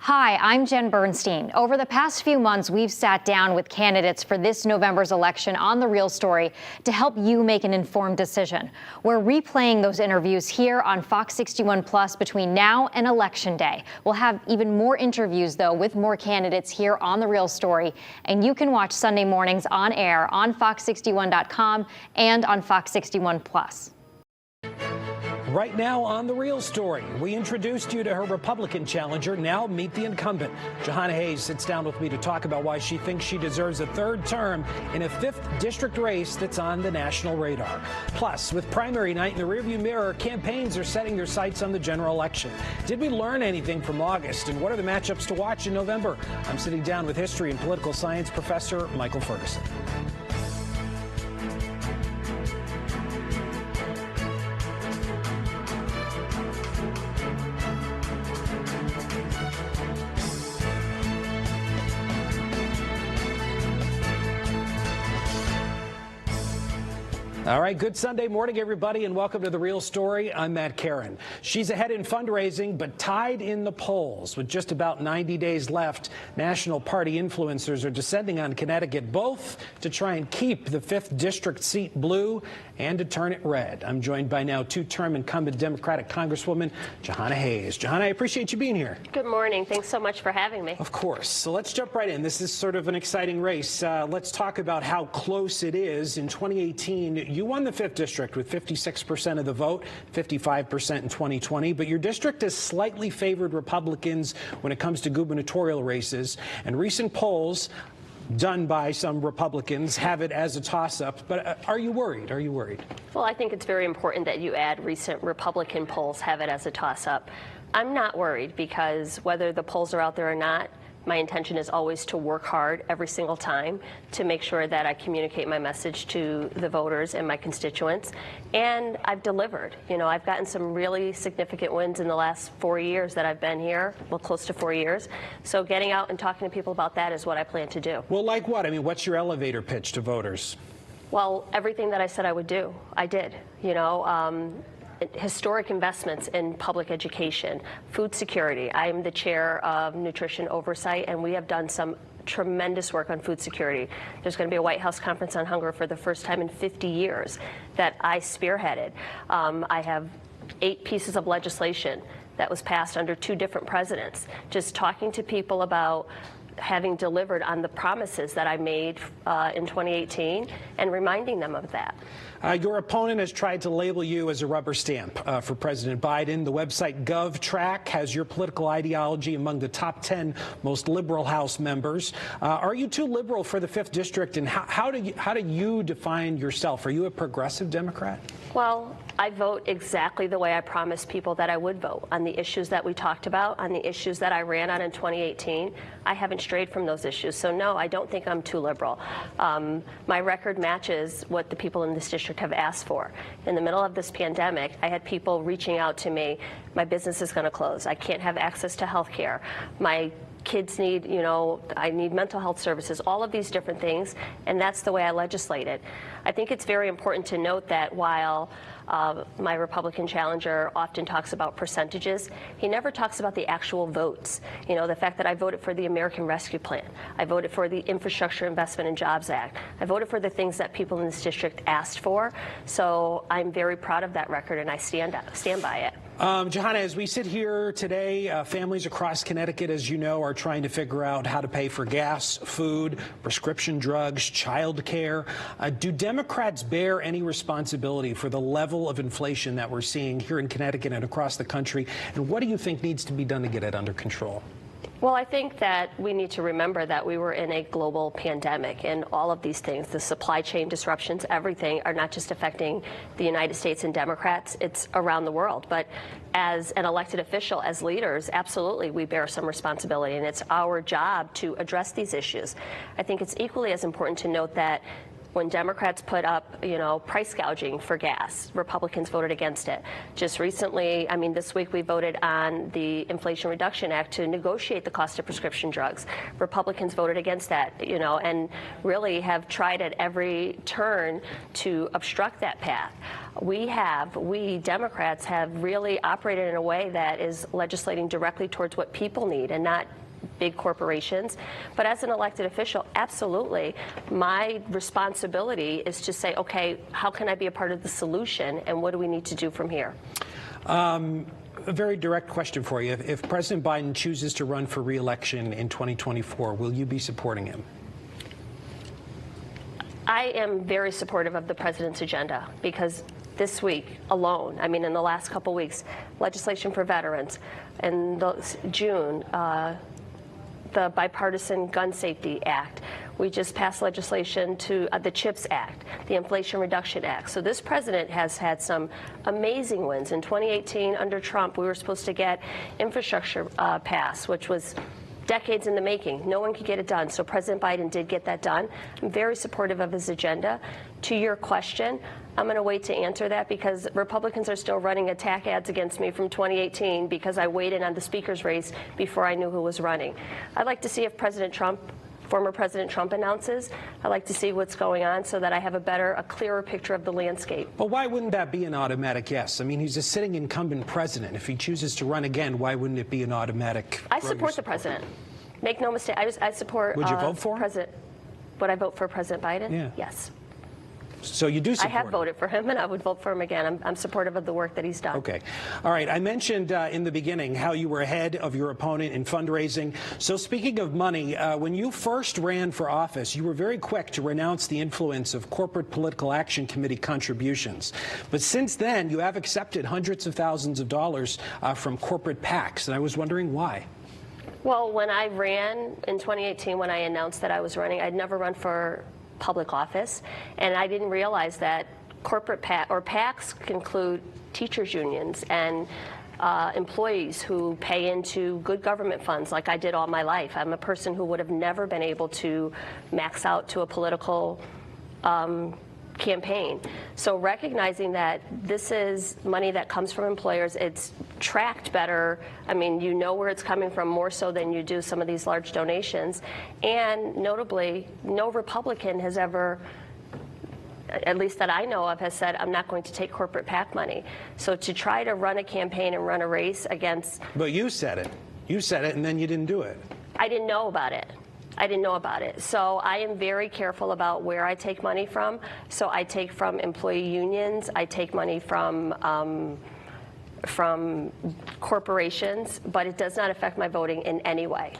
Hi, I'm Jen Bernstein. Over the past few months, we've sat down with candidates for this November's election on The Real Story to help you make an informed decision. We're replaying those interviews here on Fox 61 Plus between now and Election Day. We'll have even more interviews, though, with more candidates here on The Real Story. And you can watch Sunday mornings on air on Fox61.com and on Fox 61 Plus. Right now on The Real Story, we introduced you to her Republican challenger. Now meet the incumbent. Johanna Hayes sits down with me to talk about why she thinks she deserves a third term in a 5th district race that's on the national radar. Plus, with primary night in the rearview mirror, campaigns are setting their sights on the general election. Did we learn anything from August, and what are the matchups to watch in November? I'm sitting down with history and political science professor Michael Ferguson. All right, good Sunday morning, everybody, and welcome to The Real Story. I'm Matt Caron. She's ahead in fundraising, but tied in the polls. With just about 90 days left, national party influencers are descending on Connecticut, both to try and keep the 5th district seat blue and to turn it red. I'm joined by now two-term incumbent Democratic Congresswoman Johanna Hayes. Johanna, I appreciate you being here. Good morning. Thanks so much for having me. Of course. So let's jump right in. This is sort of an exciting race. Let's talk about how close it is. In 2018, you won the 5th district with 56% of the vote, 55% in 2020, but your district has slightly favored Republicans when it comes to gubernatorial races, and recent polls done by some Republicans have it as a toss-up. But are you worried? Are you worried? Well, I think it's very important that you add recent Republican polls have it as a toss-up. I'm not worried because whether the polls are out there or not, my intention is always to work hard every single time to make sure that I communicate my message to the voters and my constituents. And I've delivered. You know, I've gotten some really significant wins in the last 4 years that I've been here, well, close to 4 years. So getting out and talking to people about that is what I plan to do. Well, like what? I mean, what's your elevator pitch to voters? Well, everything that I said I would do, I did. You know, historic investments in public education, food security. I'm the chair of nutrition oversight, and we have done some tremendous work on food security. There's going to be a White House conference on hunger for the first time in 50 years that I spearheaded. I have 8 pieces of legislation that was passed under 2 different presidents, just talking to people about having delivered on the promises that I made in 2018 and reminding them of that. Your opponent has tried to label you as a rubber stamp for President Biden. The website GovTrack has your political ideology among the top 10 most liberal House members. Are you too liberal for the 5th district, and how do you define yourself? Are you a progressive Democrat? Well, I vote exactly the way I promised people that I would vote on the issues that we talked about, on the issues that I ran on in 2018. I haven't strayed from those issues. So, no, I don't think I'm too liberal. My record matches what the people in this district have asked for. In the middle of this pandemic, I had people reaching out to me. My business is going to close. I can't have access to health care. My kids need, you know, I need mental health services, all of these different things, and that's the way I legislated. I think it's very important to note that while my Republican challenger often talks about percentages, he never talks about the actual votes. You know, the fact that I voted for the American Rescue Plan, I voted for the Infrastructure Investment and Jobs Act, I voted for the things that people in this district asked for. So I'm very proud of that record, and I stand by it. Johanna, as we sit here today, families across Connecticut, as you know, are trying to figure out how to pay for gas, food, prescription drugs, child care. Do Democrats bear any responsibility for the level of inflation that we're seeing here in Connecticut and across the country? And what do you think needs to be done to get it under control? Well, I think that we need to remember that we were in a global pandemic, and all of these things, the supply chain disruptions, everything, are not just affecting the United States and Democrats, it's around the world. But as an elected official, as leaders, absolutely, we bear some responsibility, and it's our job to address these issues. I think it's equally as important to note that When Democrats put up, price gouging for gas, Republicans voted against it. Just recently, this week we voted on the Inflation Reduction Act to negotiate the cost of prescription drugs. Republicans voted against that, and really have tried at every turn to obstruct that path. We Democrats have really operated in a way that is legislating directly towards what people need and not big corporations. But as an elected official, absolutely, my responsibility is to say, okay, how can I be a part of the solution, and what do we need to do from here? A very direct question for you. If President Biden chooses to run for re-election in 2024, will you be supporting him? I am very supportive of the president's agenda, because this week alone, in the last couple weeks, legislation for veterans, in June, the Bipartisan Gun Safety Act. We just passed legislation to the CHIPS Act, the Inflation Reduction Act. So this president has had some amazing wins. In 2018, under Trump, we were supposed to get infrastructure passed, which was decades in the making. No one could get it done. So President Biden did get that done. I'm very supportive of his agenda. To your question, I'm going to wait to answer that, because Republicans are still running attack ads against me from 2018 because I waited on the speaker's race before I knew who was running. I'd like to see if former President Trump announces. I'd like to see what's going on so that I have a clearer picture of the landscape. Well, why wouldn't that be an automatic yes? He's a sitting incumbent president. If he chooses to run again, why wouldn't it be an automatic? I support the president. Make no mistake. I support. Would you vote for him? Would I vote for President Biden? Yeah. Yes. So you do support I have voted for him, and I would vote for him again. I'm supportive of the work that he's done. Okay. All right. I mentioned in the beginning how you were ahead of your opponent in fundraising. So speaking of money, when you first ran for office, you were very quick to renounce the influence of corporate political action committee contributions. But since then, you have accepted hundreds of thousands of dollars from corporate PACs, and I was wondering why. Well, when I ran in 2018, when I announced that I was running, I'd never run for public office, and I didn't realize that corporate PACs include teachers unions and employees who pay into good government funds like I did all my life. I'm a person who would have never been able to max out to a political campaign. So recognizing that this is money that comes from employers, it's tracked better. You know where it's coming from more so than you do some of these large donations. And notably, no Republican has ever, at least that I know of, has said, I'm not going to take corporate PAC money. So to try to run a campaign and run a race against... But you said it. You said it, and then you didn't do it. I didn't know about it. So I am very careful about where I take money from. So I take from employee unions. I take money from corporations, but it does not affect my voting in any way.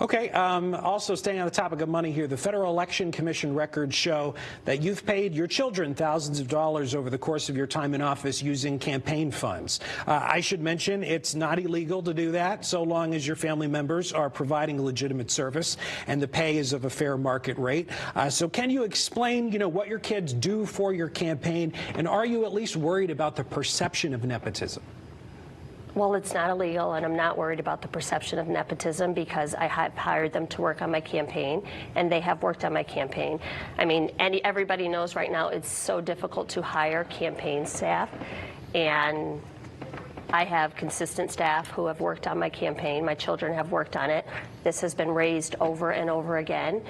Okay. Also, staying on the topic of money here, the Federal Election Commission records show that you've paid your children thousands of dollars over the course of your time in office using campaign funds. I should mention it's not illegal to do that so long as your family members are providing a legitimate service and the pay is of a fair market rate. So can you explain, what your kids do for your campaign, and are you at least worried about the perception of nepotism? Well, it's not illegal, and I'm not worried about the perception of nepotism because I have hired them to work on my campaign, and they have worked on my campaign. Everybody knows right now it's so difficult to hire campaign staff, and I have consistent staff who have worked on my campaign. My children have worked on it. This has been raised over and over again.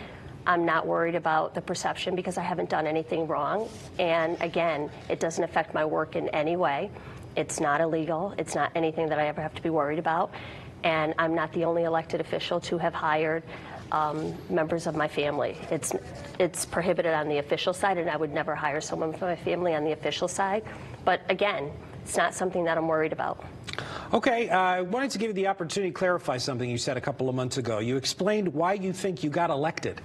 I'm not worried about the perception because I haven't done anything wrong, and again, it doesn't affect my work in any way. It's not illegal. It's not anything that I ever have to be worried about. And I'm not the only elected official to have hired members of my family. It's prohibited on the official side, and I would never hire someone from my family on the official side. But again, it's not something that I'm worried about. Okay, I wanted to give you the opportunity to clarify something you said a couple of months ago. You explained why you think you got elected.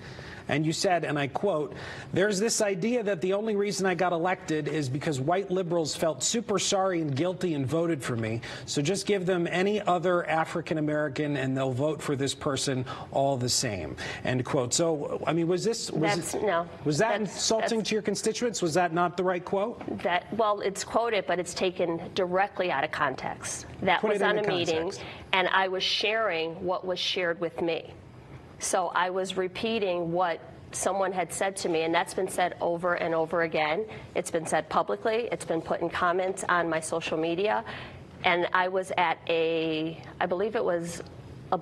And you said, and I quote, "There's this idea that the only reason I got elected is because white liberals felt super sorry and guilty and voted for me. So just give them any other African American and they'll vote for this person all the same." End quote. So, was that insulting to your constituents? Was that not the right quote? Well, it's quoted, but it's taken directly out of context. That was on a meeting, and I was sharing what was shared with me. So I was repeating what someone had said to me, and that's been said over and over again. It's been said publicly. It's been put in comments on my social media. And I was at I believe it was a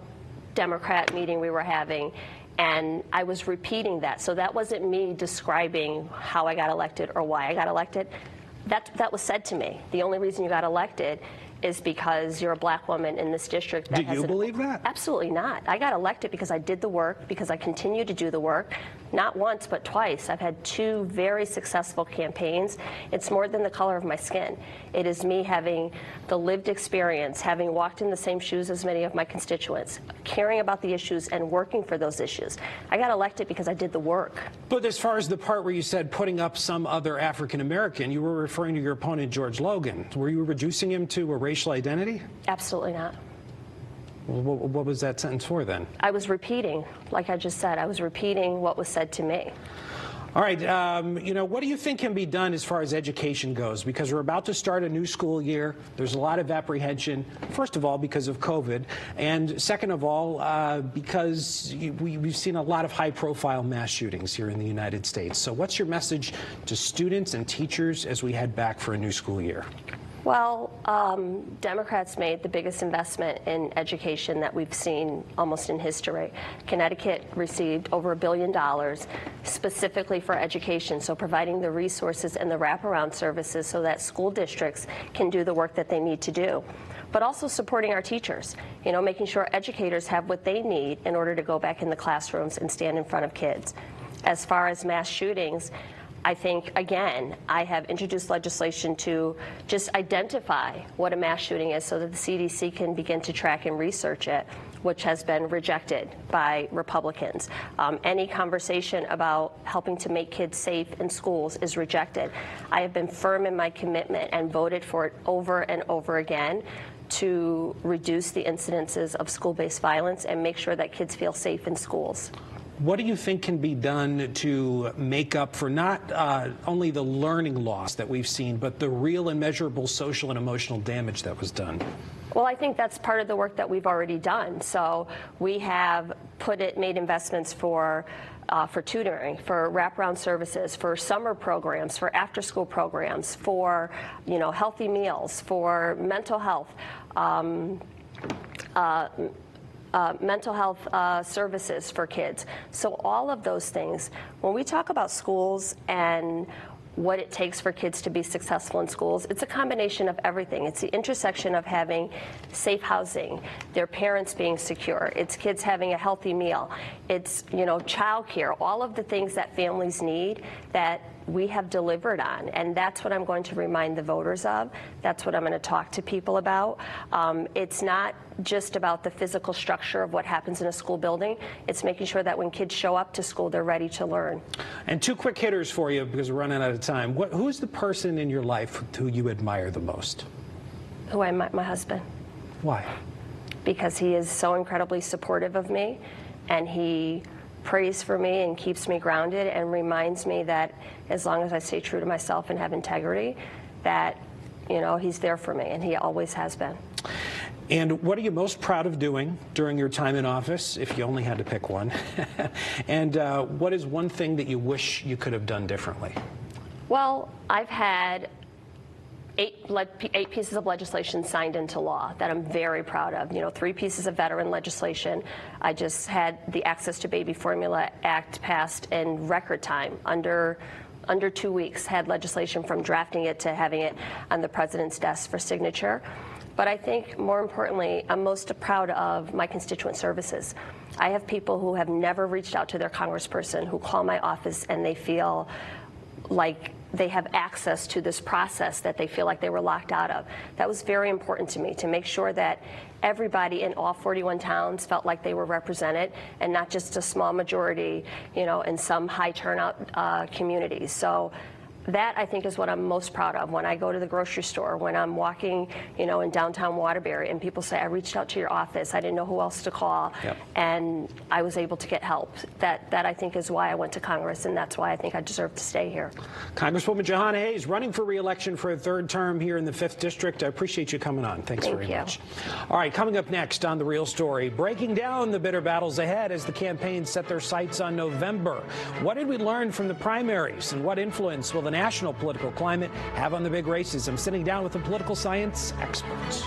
Democrat meeting we were having, and I was repeating that. So that wasn't me describing how I got elected or why I got elected. That was said to me. The only reason you got elected is because you're a black woman in this district. Do you believe that? Absolutely not. I got elected because I did the work, because I continue to do the work, not once but twice. I've had 2 very successful campaigns. It's more than the color of my skin. It is me having the lived experience, having walked in the same shoes as many of my constituents, caring about the issues and working for those issues. I got elected because I did the work. But as far as the part where you said putting up some other African American, you were referring to your opponent, George Logan. Were you reducing him to a racial identity? Absolutely not. What was that sentence for then? I was repeating, like I just said, I was repeating what was said to me. All right, what do you think can be done as far as education goes? Because we're about to start a new school year. There's a lot of apprehension, first of all, because of COVID, and second of all, because we've seen a lot of high-profile mass shootings here in the United States. So what's your message to students and teachers as we head back for a new school year? Well, Democrats made the biggest investment in education that we've seen almost in history. Connecticut received over $1 billion specifically for education, so providing the resources and the wraparound services so that school districts can do the work that they need to do. But also supporting our teachers, making sure educators have what they need in order to go back in the classrooms and stand in front of kids. As far as mass shootings, I think, again, I have introduced legislation to just identify what a mass shooting is so that the CDC can begin to track and research it, which has been rejected by Republicans. Any conversation about helping to make kids safe in schools is rejected. I have been firm in my commitment and voted for it over and over again to reduce the incidences of school-based violence and make sure that kids feel safe in schools. What do you think can be done to make up for not only the learning loss that we've seen, but the real and measurable social and emotional damage that was done? Well, I think that's part of the work that we've already done. So we have made investments for tutoring, for wraparound services, for summer programs, for after-school programs, for healthy meals, for mental health. Mental health services for kids. So all of those things, when we talk about schools and what it takes for kids to be successful in schools, it's a combination of everything. It's the intersection of having safe housing, their parents being secure, it's kids having a healthy meal, it's childcare, all of the things that families need that we have delivered on, and that's what I'm going to remind the voters of. That's what I'm going to talk to people about. It's not just about the physical structure of what happens in a school building. It's making sure that when kids show up to school, they're ready to learn. And 2 quick hitters for you because we're running out of time. Who's the person in your life who you admire the most? My husband. Why? Because he is so incredibly supportive of me, and he prays for me and keeps me grounded and reminds me that as long as I stay true to myself and have integrity, that he's there for me, and he always has been. And what are you most proud of doing during your time in office, if you only had to pick one? And what is one thing that you wish you could have done differently? Well, I've had 8 pieces of legislation signed into law that I'm very proud of. 3 pieces of veteran legislation. I just had the Access to Baby Formula Act passed in record time, under 2 weeks, had legislation from drafting it to having it on the president's desk for signature. But I think more importantly, I'm most proud of my constituent services. I have people who have never reached out to their congressperson who call my office and they feel like they have access to this process that they feel like they were locked out of. That was very important to me, to make sure that everybody in all 41 towns felt like they were represented and not just a small majority, in some high turnout communities. So that, I think, is what I'm most proud of. When I go to the grocery store, when I'm walking, in downtown Waterbury, and people say, I reached out to your office, I didn't know who else to call, and I was able to get help. That I think is why I went to Congress, and that's why I think I deserve to stay here. Congresswoman Jahana Hayes running for re-election for a third term here in the 5th District. I appreciate you coming on. Thanks very much. All right, coming up next on The Real Story, breaking down the bitter battles ahead as the campaigns set their sights on November. What did we learn from the primaries, and what influence will the national political climate have on the big races? I'm sitting down with a political science expert.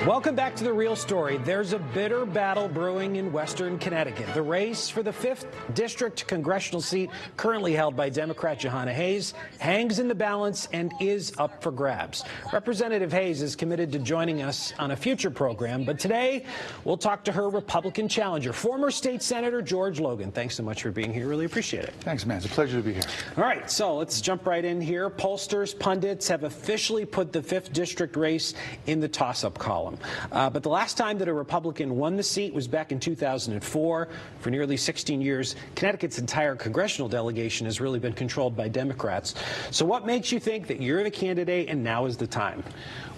Welcome back to The Real Story. There's a bitter battle brewing in western Connecticut. The race for the 5th District congressional seat, currently held by Democrat Jahana Hayes, hangs in the balance and is up for grabs. Representative Hayes is committed to joining us on a future program, but today we'll talk to her Republican challenger, former state senator George Logan. Thanks so much for being here. Really appreciate it. Thanks, man. It's a pleasure to be here. All right, so let's jump right in here. Pollsters, pundits have officially put the 5th District race in the toss-up column. But the last time that a Republican won the seat was back in 2004. For nearly 16 years, Connecticut's entire congressional delegation has really been controlled by Democrats. So what makes you think that you're the candidate and now is the time?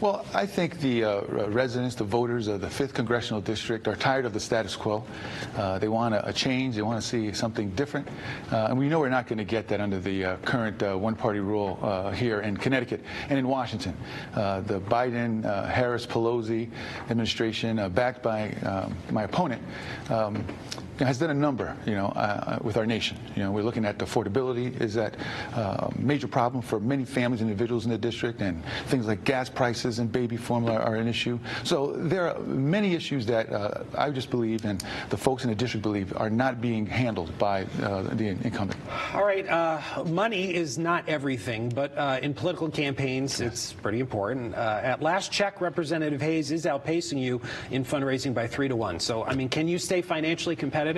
Well, I think the residents, the voters of the 5th Congressional District are tired of the status quo. They want a change. They want to see something different. And we know we're not going to get that under the current one-party rule here in Connecticut and in Washington. The Biden, Harris, Pelosi administration, backed by my opponent, has done a number, with our nation. We're looking at affordability is that major problem for many families and individuals in the district, and things like gas prices and baby formula are an issue. So there are many issues that I just believe, and the folks in the district believe, are not being handled by the incumbent. All right, money is not everything, but in political campaigns, it's pretty important. At last check, Representative Hayes is outpacing you in fundraising by 3 to 1. So, I mean, can you stay financially competitive?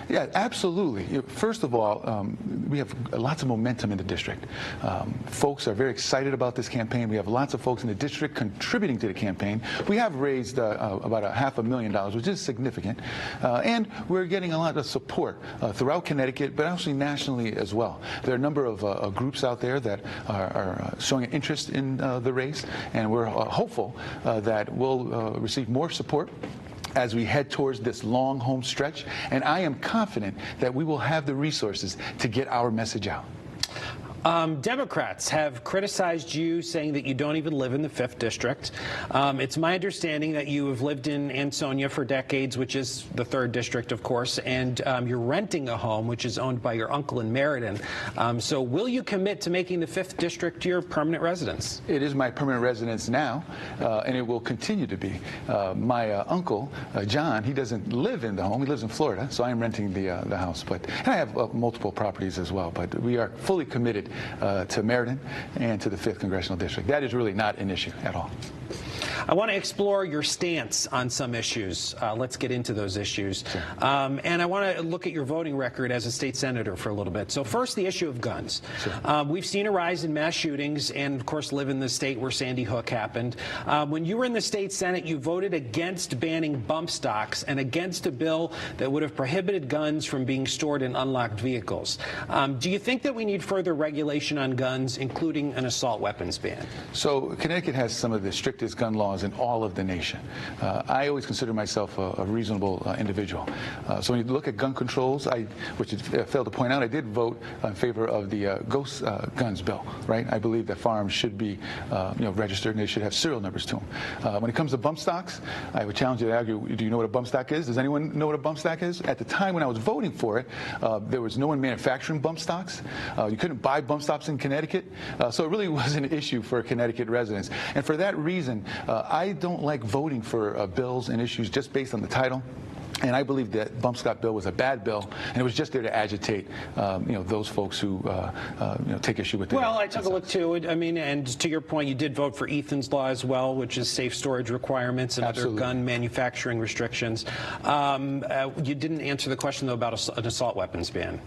Yeah, absolutely. First of all, we have lots of momentum in the district. Folks are very excited about this campaign. We have lots of folks in the district contributing to the campaign. We have raised about $500,000, which is significant. And we're getting a lot of support throughout Connecticut, but actually nationally as well. There are a number of groups out there that are showing an interest in the race, and we're hopeful that we'll receive more support as we head towards this long home stretch, and I am confident that we will have the resources to get our message out. Democrats have criticized you, saying that you don't even live in the 5th District. It's my understanding that you have lived in Ansonia for decades, which is the 3rd District, of course, and you're renting a home which is owned by your uncle in Meriden. So will you commit to making the 5th District your permanent residence? It is my permanent residence now, and it will continue to be. My uncle, John, he doesn't live in the home. He lives in Florida, so I am renting the house. And I have multiple properties as well, but we are fully committed to Meriden and to the 5th Congressional District. That is really not an issue at all. I want to explore your stance on some issues. Let's get into those issues. Sure. And I want to look at your voting record as a state senator for a little bit. So first, the issue of guns. Sure. We've seen a rise in mass shootings and, of course, live in the state where Sandy Hook happened. When you were in the state Senate, you voted against banning bump stocks and against a bill that would have prohibited guns from being stored in unlocked vehicles. Do you think that we need further regulation on guns, including an assault weapons ban? So Connecticut has some of the strictest gun laws in all of the nation. I always consider myself a reasonable individual. So when you look at gun controls, which I failed to point out, I did vote in favor of the ghost guns bill, right? I believe that firearms should be registered and they should have serial numbers to them. When it comes to bump stocks, I would challenge you to argue, do you know what a bump stock is? Does anyone know what a bump stock is? At the time when I was voting for it, there was no one manufacturing bump stocks. You couldn't buy bump stocks in Connecticut. So it really was an issue for Connecticut residents. And for that reason, I don't like voting for bills and issues just based on the title. And I believe that bump stock bill was a bad bill, and it was just there to agitate, those folks who, take issue with it. Well, I took a look too. I mean, and to your point, you did vote for Ethan's law as well, which is safe storage requirements and Absolutely. other gun manufacturing restrictions. You didn't answer the question though about an assault weapons ban.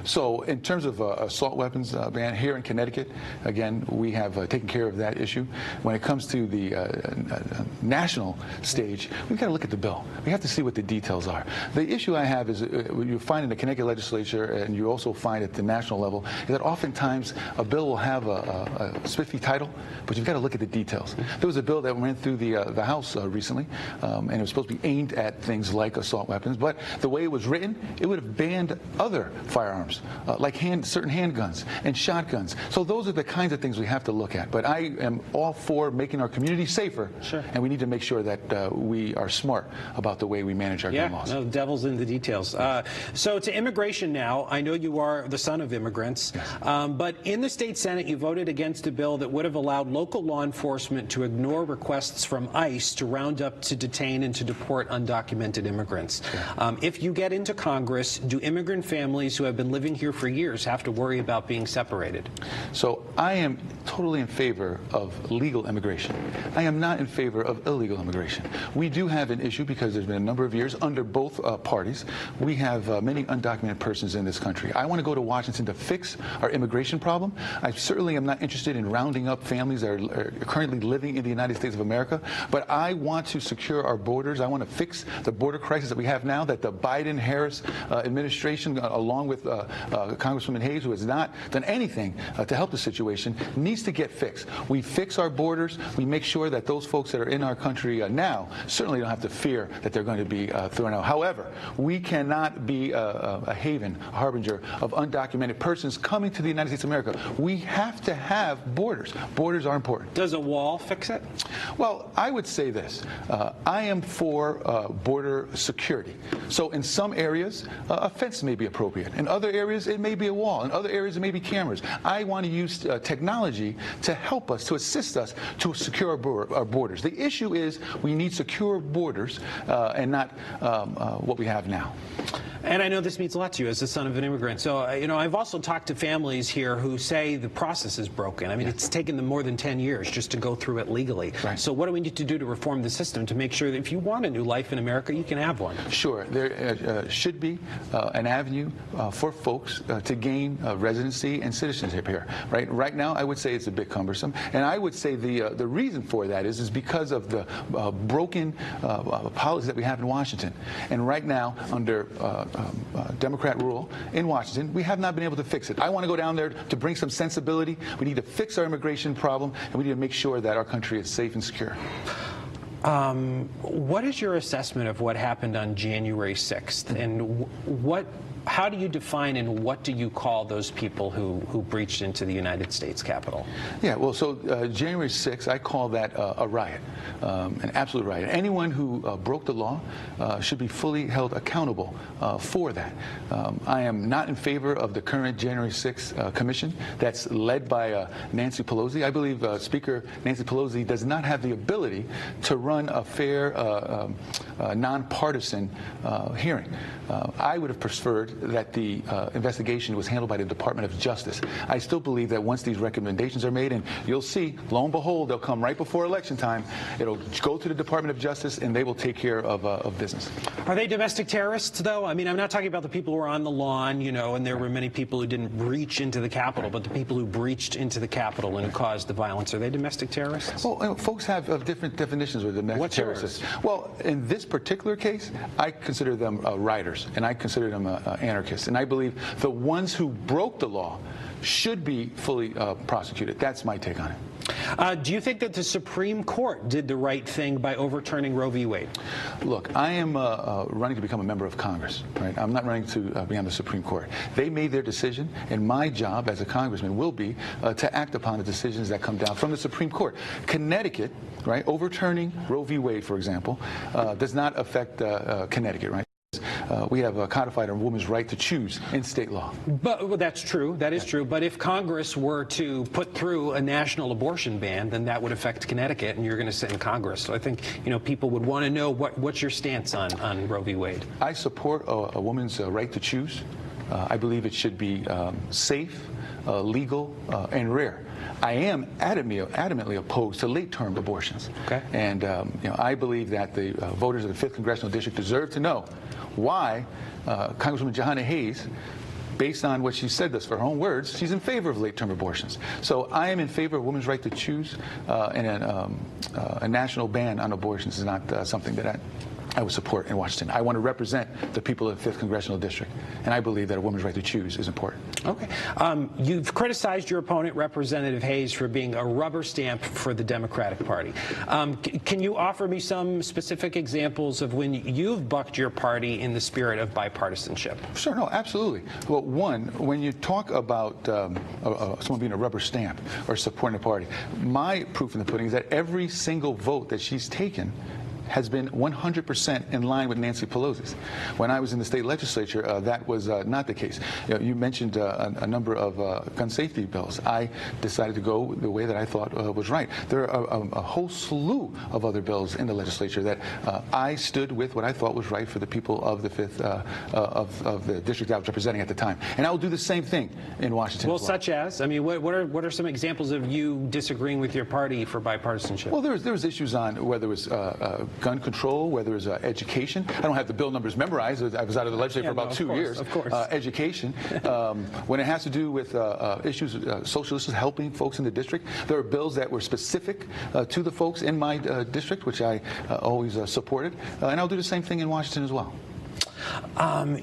So in terms of assault weapons ban here in Connecticut, again, we have taken care of that issue. When it comes to the national stage, we've got to look at the bill. We have to see what the the details are. The issue I have is you find in the Connecticut legislature, and you also find at the national level, is that oftentimes a bill will have a spiffy title, but you've got to look at the details. There was a bill that went through the House recently, and it was supposed to be aimed at things like assault weapons, but the way it was written, it would have banned other firearms, like certain handguns and shotguns. So those are the kinds of things we have to look at. But I am all for making our community safer, and we need to make sure that we are smart about the way we manage our gun laws. No, the devil's in the details. So to immigration now, I know you are the son of immigrants, but in the state Senate, you voted against a bill that would have allowed local law enforcement to ignore requests from ICE to round up, to detain, and to deport undocumented immigrants. If you get into Congress, do immigrant families who have been living here for years have to worry about being separated? So I am totally in favor of legal immigration. I am not in favor of illegal immigration. We do have an issue because there's been a number of years under both parties. We have many undocumented persons in this country. I want to go to Washington to fix our immigration problem. I certainly am not interested in rounding up families that are currently living in the United States of America, but I want to secure our borders. I want to fix the border crisis that we have now, that the Biden-Harris administration, along with Congresswoman Hayes, who has not done anything to help the situation, needs to get fixed. We fix our borders. We make sure that those folks that are in our country now certainly don't have to fear that they're going to be thrown out. However, we cannot be a haven, a harbinger of undocumented persons coming to the United States of America. We have to have borders. Borders are important. Does a wall fix it? Well, I would say this. I am for border security. So in some areas, a fence may be appropriate. In other areas, it may be a wall. In other areas, it may be cameras. I want to use technology to help us, to assist us to secure our borders. The issue is we need secure borders and not what we have now. And I know this means a lot to you as the son of an immigrant. So, you know, I've also talked to families here who say the process is broken. I mean, it's taken them more than 10 years just to go through it legally. Right. So what do we need to do to reform the system to make sure that if you want a new life in America, you can have one? Sure. There should be an avenue for folks to gain residency and citizenship here. Right now, I would say it's a bit cumbersome. And I would say the reason for that is because of the broken policies that we have in Washington. And right now, under Democrat rule in Washington, we have not been able to fix it. I want to go down there to bring some sensibility. We need to fix our immigration problem, and we need to make sure that our country is safe and secure. What is your assessment of what happened on January 6th, and how do you define and what do you call those people who breached into the United States Capitol? Yeah, well, so January 6th, I call that a riot, an absolute riot. Anyone who broke the law should be fully held accountable for that. I am not in favor of the current January 6th commission that's led by Nancy Pelosi. I believe Speaker Nancy Pelosi does not have the ability to run a fair, nonpartisan hearing. I would have preferred that the investigation was handled by the Department of Justice. I still believe that once these recommendations are made, and you'll see, lo and behold, they'll come right before election time, it'll go to the Department of Justice, and they will take care of business. Are they domestic terrorists, though? I mean, I'm not talking about the people who are on the lawn, you know, and there were many people who didn't breach into the Capitol, but the people who breached into the Capitol and caused the violence. Are they domestic terrorists? Well, folks have different definitions of domestic terrorists. Well, in this particular case, I consider them rioters, and I consider them anarchists. And I believe the ones who broke the law should be fully prosecuted. That's my take on it. Do you think that the Supreme Court did the right thing by overturning Roe v. Wade? Look, I am running to become a member of Congress, right? I'm not running to be on the Supreme Court. They made their decision, and my job as a congressman will be to act upon the decisions that come down from the Supreme Court. Connecticut, right, overturning Roe v. Wade, for example, does not affect Connecticut, right? We have codified a woman's right to choose in state law. But well, that's true. That is true. But if Congress were to put through a national abortion ban, then that would affect Connecticut, and you're going to sit in Congress. So I think, you know, people would want to know what's your stance on Roe v. Wade. I support a woman's right to choose. I believe it should be safe, legal, and rare. I am adamantly opposed to late-term abortions. Okay. And you know, I believe that the voters of the 5th Congressional District deserve to know why Congresswoman Johanna Hayes, based on what she said this for her own words, she's in favor of late-term abortions. So I am in favor of women's right to choose, and a national ban on abortions is not something that I would support in Washington. I want to represent the people of the 5th Congressional District, and I believe that a woman's right to choose is important. Okay. You've criticized your opponent, Representative Hayes, for being a rubber stamp for the Democratic Party. Can you offer me some specific examples of when you've bucked your party in the spirit of bipartisanship? Sure, no, absolutely. Well, one, when you talk about someone being a rubber stamp or supporting a party, my proof in the pudding is that every single vote that she's taken has been 100% in line with Nancy Pelosi's. When I was in the state legislature, that was not the case. You mentioned a number of gun safety bills. I decided to go the way that I thought was right. There are a whole slew of other bills in the legislature that I stood with what I thought was right for the people of the 5th of the district I was representing at the time. And I will do the same thing in Washington. Well, as well. such as? I mean, what are some examples of you disagreeing with your party for bipartisanship? Well, there was issues on whether it was gun control, whether it's education. I don't have the bill numbers memorized. I was out of the legislature for about 2 years. Of course. Education. When it has to do with issues, social issues, helping folks in the district, there are bills that were specific to the folks in my district, which I always supported. And I'll do the same thing in Washington as well.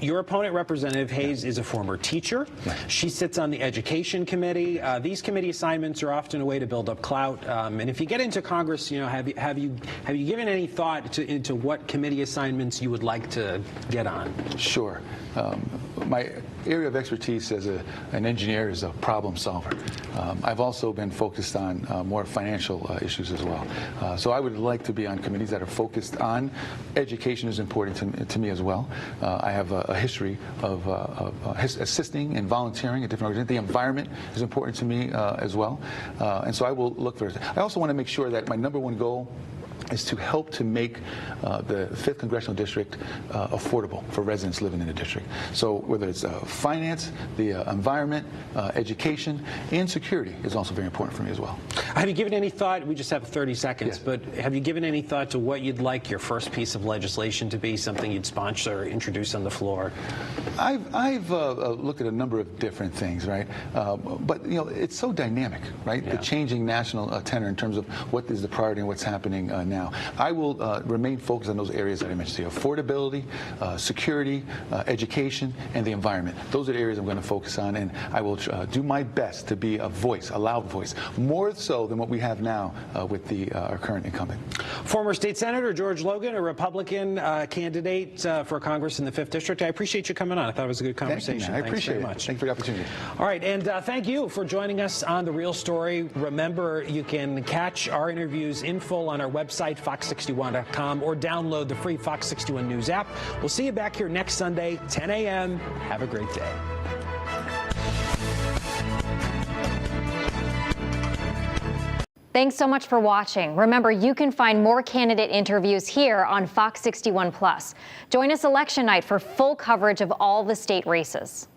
Your opponent, Representative Hayes, is a former teacher. She sits on the Education Committee. These committee assignments are often a way to build up clout. And if you get into Congress, you know, have you given any thought into what committee assignments you would like to get on? Sure. My area of expertise as an engineer is a problem solver. I've also been focused on more financial issues as well. So I would like to be on committees that are focused on education is important to me as well. I have a history of assisting and volunteering at different organizations. The environment is important to me as well. And so I will look for it. I also want to make sure that my #1 goal is to help to make the 5th Congressional District affordable for residents living in the district. So whether it's finance, the environment, education, and security is also very important for me as well. Have you given any thought, we just have 30 seconds, Yes. but have you given any thought to what you'd like your first piece of legislation to be, something you'd sponsor or introduce on the floor? I've looked at a number of different things, right? But, you know, it's so dynamic, right? Yeah. The changing national tenor in terms of what is the priority and what's happening now. I will remain focused on those areas that I mentioned to you: affordability, security, education, and the environment. Those are the areas I'm going to focus on, and I will do my best to be a voice, a loud voice, more so than what we have now with our current incumbent. Former State Senator George Logan, a Republican candidate for Congress in the 5th District. I appreciate you coming on. I thought it was a good conversation. Thank you, man. I appreciate it. Much. Thank you for the opportunity. All right, and thank you for joining us on The Real Story. Remember, you can catch our interviews in full on our website, fox61.com, or download the free Fox 61 News app. We'll see you back here next Sunday, 10 a.m. Have a great day. Thanks so much for watching. Remember, you can find more candidate interviews here on Fox 61 Plus. Join us election night for full coverage of all the state races.